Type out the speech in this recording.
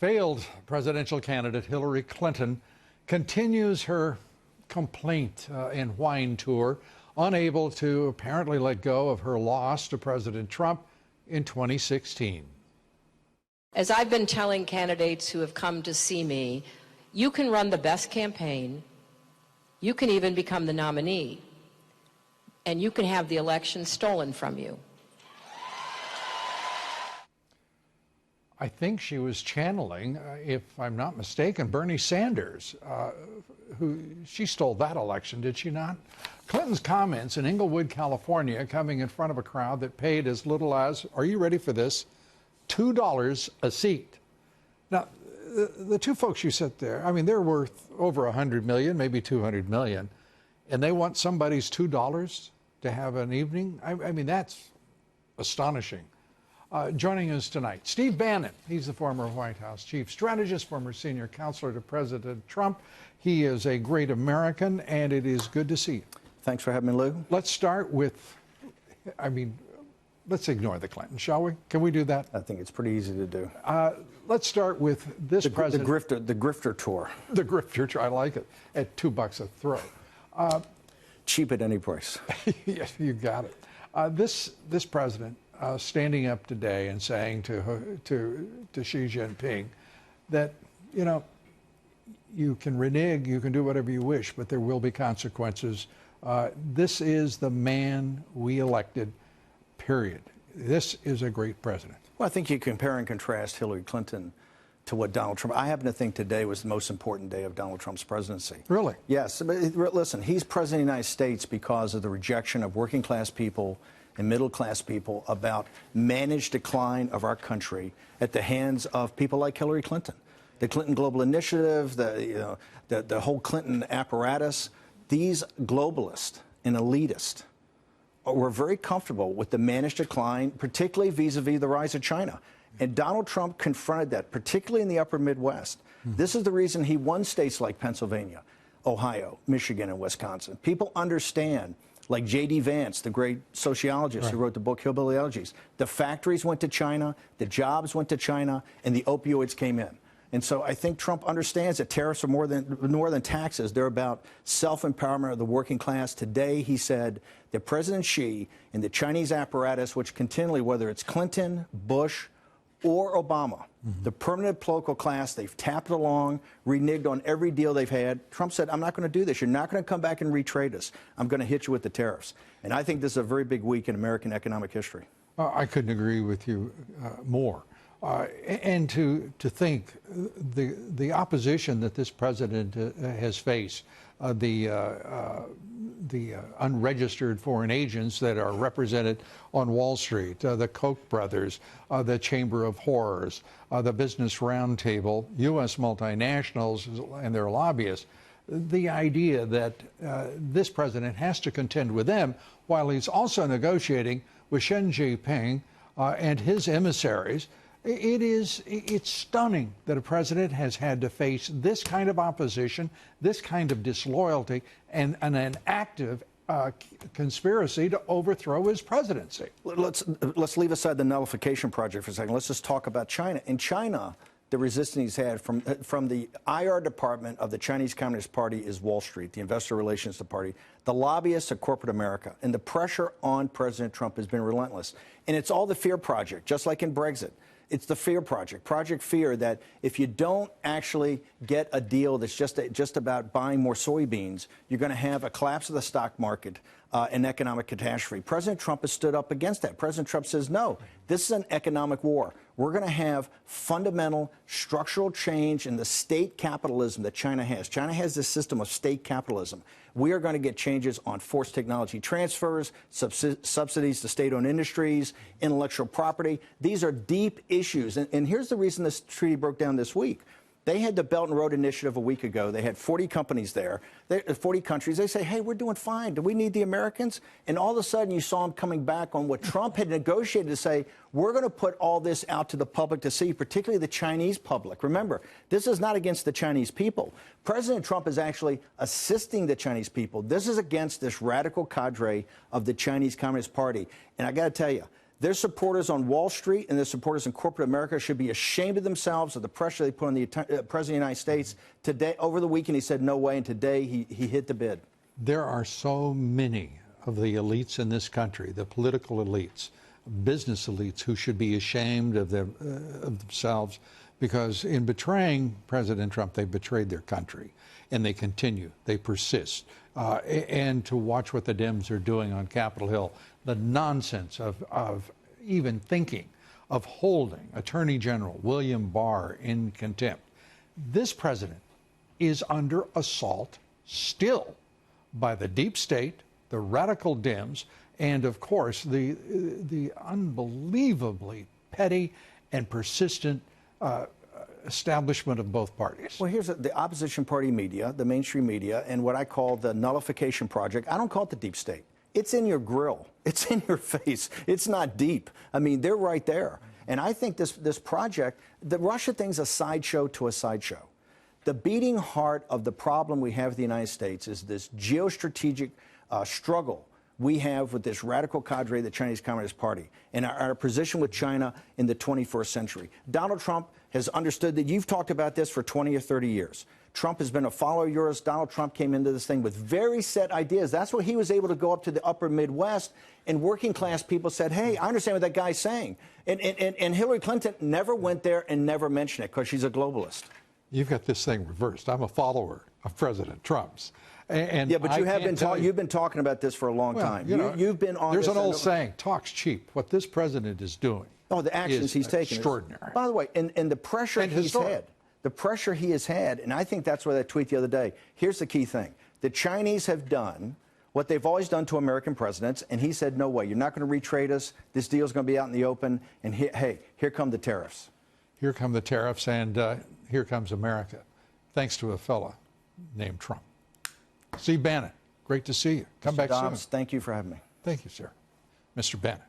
Failed presidential candidate Hillary Clinton continues her complaint and whine tour, unable to apparently let go of her loss to President Trump in 2016. As I've been telling candidates who have come to see me, you can run the best campaign, you can even become the nominee, and you can have the election stolen from you. I think she was channeling, if I'm not mistaken, Bernie Sanders, who she stole that election, did she not? Clinton's comments in Inglewood, California, coming in front of a crowd that paid as little as, are you ready for this, $2 a seat. Now, the two folks you sit there, I mean, they're worth over 100 million, maybe 200 million, and they want somebody's $2 to have an evening? I mean, that's astonishing. Joining us tonight, Steve Bannon. He's the former White House chief strategist, former senior counselor to President Trump. He is a great American, and it is good to see you. Thanks for having me, Lou. Let's start with, I mean, let's ignore the Clintons, shall we? Can we do that? I think it's pretty easy to do. Let's start with this president. The grifter tour. The grifter tour, I like it, at $2 a throw. Cheap at any price. Yes, you got it. This president standing up today and saying to Xi Jinping that, you know, you can renege, you can do whatever you wish, but there will be consequences. This is the man we elected, period. This is a great president. Well, I think you compare and contrast Hillary Clinton to what Donald Trump, I happen to think today was the most important day of Donald Trump's presidency. Really? Yes. But listen, he's president of the United States because of the rejection of working class people and middle class people about managed decline of our country at the hands of people like Hillary Clinton. The Clinton Global Initiative, the whole Clinton apparatus, these globalists and elitists were very comfortable with the managed decline, particularly vis-a-vis the rise of China. And Donald Trump confronted that, particularly in the upper Midwest. This is the reason he won states like Pennsylvania, Ohio, Michigan, and Wisconsin. People understand, like J.D. Vance, the great sociologist who wrote the book Hillbilly Elegies, the factories went to China, the jobs went to China, and the opioids came in. And so I think Trump understands that tariffs are more than taxes. They're about self-empowerment of the working class. Today, he said that President Xi and the Chinese apparatus, which continually, whether it's Clinton, Bush, or Obama, the permanent political class, they've tapped along, reneged on every deal they've had. Trump said, I'm not going to do this. You're not going to come back and retrade us. I'm going to hit you with the tariffs. And I think this is a very big week in American economic history. I couldn't agree with you more. And to think the opposition that this president has faced, the unregistered foreign agents that are represented on Wall Street, the Koch brothers, the Chamber of Horrors, the Business Roundtable, U.S. multinationals and their lobbyists, the idea that this president has to contend with them while he's also negotiating with Xi Jinping and his emissaries. It's stunning that a president has had to face this kind of opposition, this kind of disloyalty, and an active conspiracy to overthrow his presidency. Let's leave aside the nullification project for a second. Let's just talk about China. In China, the resistance he's had from the IR department of the Chinese Communist Party is Wall Street, the investor relations department, the lobbyists of corporate America, and the pressure on President Trump has been relentless. And it's all the fear project, just like in Brexit. It's the fear project, Project Fear, that if you don't actually get a deal that's just about buying more soybeans, you're going to have a collapse of the stock market, and economic catastrophe. President Trump has stood up against that. President Trump says, no, this is an economic war. We're going to have fundamental structural change in the state capitalism that China has. China has this system of state capitalism. We are going to get changes on forced technology transfers, subsidies to state-owned industries, intellectual property. These are deep issues. And here's the reason this treaty broke down this week. They had the Belt and Road Initiative a week ago. They had 40 companies there, 40 countries. They say, hey, we're doing fine. Do we need the Americans? And all of a sudden, you saw them coming back on what Trump had negotiated to say, we're going to put all this out to the public to see, particularly the Chinese public. Remember, this is not against the Chinese people. President Trump is actually assisting the Chinese people. This is against this radical cadre of the Chinese Communist Party. And I got to tell you, Their supporters on Wall Street and their supporters in corporate America should be ashamed of themselves of the pressure they put on the President of the United States. Today, over the weekend, he said no way, and today he hit the bid. There are so many of the elites in this country, the political elites, business elites, who should be ashamed of themselves, because in betraying President Trump, they betrayed their country, and they continue, they persist. And to watch what the Dems are doing on Capitol Hill, the nonsense of even thinking of holding Attorney General William Barr in contempt. This president is under assault still by the deep state, the radical Dems, and of course the unbelievably petty and persistent establishment of both parties. Well, here's the opposition party media, the mainstream media, and what I call the nullification project. I don't call it the deep state. It's in your grill. It's in your face. It's not deep. I mean, they're right there. And I think this project, the Russia thing's a sideshow to a sideshow. The beating heart of the problem we have in the United States is this geostrategic struggle we have with this radical cadre, the Chinese Communist Party, and our position with China in the 21st century. Donald Trump has understood that. You've talked about this for 20 or 30 years. Trump has been a follower of yours. Donald Trump came into this thing with very set ideas. That's why he was able to go up to the upper Midwest, and working class people said, hey, I understand what that guy's saying. And Hillary Clinton never went there and never mentioned it because she's a globalist. You've got this thing reversed. I'm a follower of President Trump's. And yeah, but you've been talking about this for a long time. You've been on. There's an old saying: "Talk's cheap." What this president is doing. Oh, the actions he's taken. Extraordinary. By the way, and the pressure he's had. The pressure he has had, and I think that's why that tweet the other day. Here's the key thing: the Chinese have done what they've always done to American presidents, and he said, "No way, you're not going to retrade us. This deal's going to be out in the open." And hey, here come the tariffs. Here come the tariffs, and here comes America, thanks to a fella named Trump. Steve Bannon, great to see you. Come back soon. Thank you for having me. Thank you, sir. Mr. Bannon.